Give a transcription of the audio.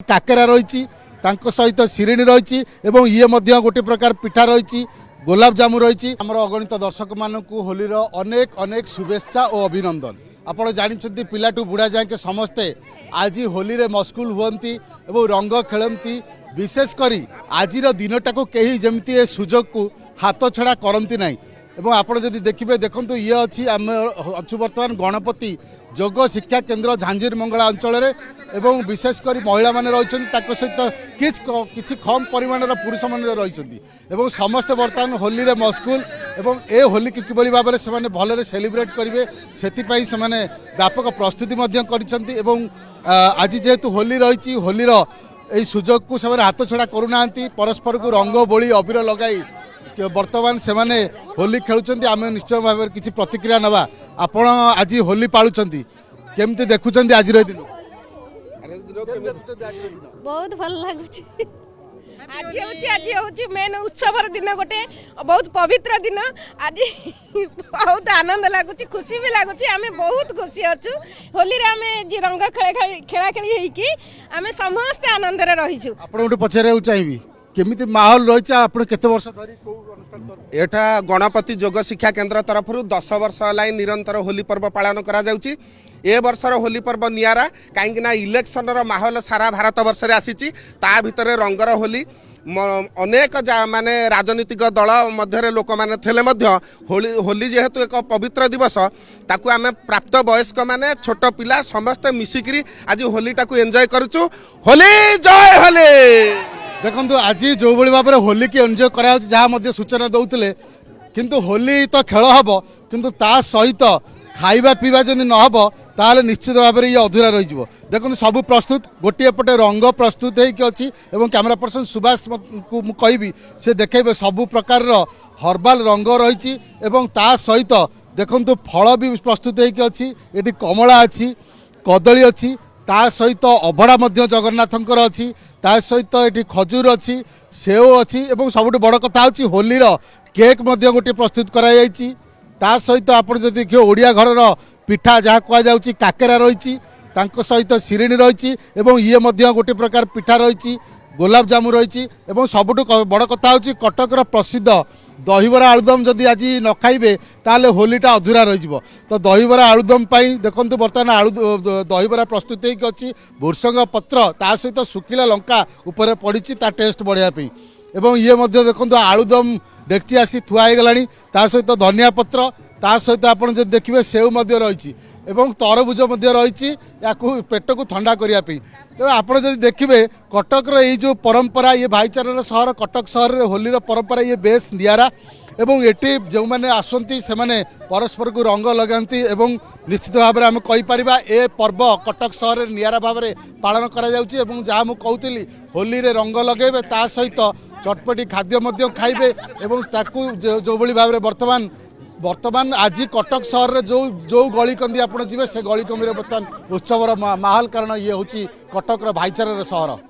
काकेरा रही सहित सिरिणी रही ये गोटे प्रकार पिठा रही गोलाप जामु रही आम अगणित दर्शक मानक होलीर अनेक अनेक शुभेच्छा और अभिनंदन। आपड़ जानते पिलाठू बुढ़ा जाए समस्ते आज होली रे मस्कुल हुंती रंग खेलती विशेषकर आज दिनटा को कहीं जमती ए सुजोग को हाथ छड़ा करती ना। आपड़ जदि देखिए देखो ये अच्छी आम अच्छु बर्तमान गणपति जोग शिक्षा केन्द्र झांझीर मंगला अंचल एवं विशेषकर महिला माने रही सहित किछि कम परिमाण पुरुष मैंने रही समस्त बर्तमान होली रे मस्कुल एवं ए होली की किभली भाव में से भलरे सेलिब्रेट करेंगे से व्यापक प्रस्तुति कर आज जेहेतु होली रही होलीर यही सुजोग को से हाथ छड़ा करूना परस्पर को रंग बोली अबीर लगाई बर्तमान से माने होली खेलुंट आम निश्चय भाव में किसी प्रतिक्रिया नवा। आपण आज होली पालुंट केमती देखुं आज दिन बहुत भल लगुच आज हूँ मेन उत्सव दिन गोटे बहुत पवित्र दिन आज बहुत आनंद लगुच खुशी भी लगुच आम बहुत खुशी अच्छु होली आम रंग खेला खेली आम समस्ते आनंद रहीचु। आपन पचारे चाहिए केमिति माहौल रही आप केते वर्ष धरी एटा गणपति जोग शिक्षा केन्द्र तरफ 10 वर्ष है निरंतर होली पर्व पालन करा जाउची। ए वर्षर होली पर्व नियारा कहीं इलेक्शन माहौल सारा भारत वर्ष रे आसीची ता भितर रंगर होली अनेक माने राजनीतिक दल मध्य लोक माने थेले मध्य होली जेहेतु एक पवित्र दिवस ताकू आमे प्राप्त वयस्क माने छोट पिला समस्त मिसिकरी आज होली टाकू एंजॉय करूछु। होली जय होली। देखो आज जो भाव में होली की एंजॉय करा सूचना दौले किंतु होली तो खेल हम किंतु ता सहित खाइबा पीवा जब न हम ताले निश्चित भाव में ये अधूरा रही। देखो सब प्रस्तुत गोटे पटे रंग प्रस्तुत होती कैमेरा पर्सन सुभाष को कहि से देखे सबु प्रकार हर्बाल रंग रही ता सहित देखो फल भी प्रस्तुत होती ये कमला अच्छी कदली अच्छी ता सहित अभड़ा जगन्नाथंकर अच्छी ता सहित ये खजूर अच्छी सेव अच्छी और सबुठ बड़ कथा हूँ होलीर केक गोटे प्रस्तुत कराई ता सहित आप देखिए ओडिया घर पिठा जहाँ कहुच्छी काकेरा रही सहित सिरिणी रही ये गोटे प्रकार पिठा रही गोलाप जामु रही सबुठ बड़ कथा हूँ कटकर प्रसिद्ध दहीबरा आलुदम जदि आज न खाइबे ताले होलीटा अधूरा रही। तो दहीबरा आलुदम देखो बर्तमान आलू दहीबरा प्रस्तुत होती भूर्संग पत्र ता सहित सुखिला लंका उपर पड़ी टेस्ट बढ़ापी ये देखो आलुदम डेक्ची आसी थुआ गलानी ता सहित धनिया पत्र ता सहित आप देखिए सेव रही तरबुज रही या पेट को ठंडा करने तो आप देखिए कटक रो जो परंपरा ये भाईचारार सहर कटक सहर में होलीर परंपरा ये बेस नियारा एवं एटी जो मैंने आसती से मैंने परस्पर को रंग लगाती निश्चित भाव में आम कहीपर ए पर्व कटक सहर में नियारा भाव में पालन करा जहाँ मुझे कहती होली रे रंग लगेबे ता सहित चटपटी खाद्य खाइबे जो भाव में वर्तमान आज कटक सहर में जो गली कंदी आप जी से गली कंदी बर्तमान उत्सवर माहौल कारण ये हूँ कटक भाईचारार सहर।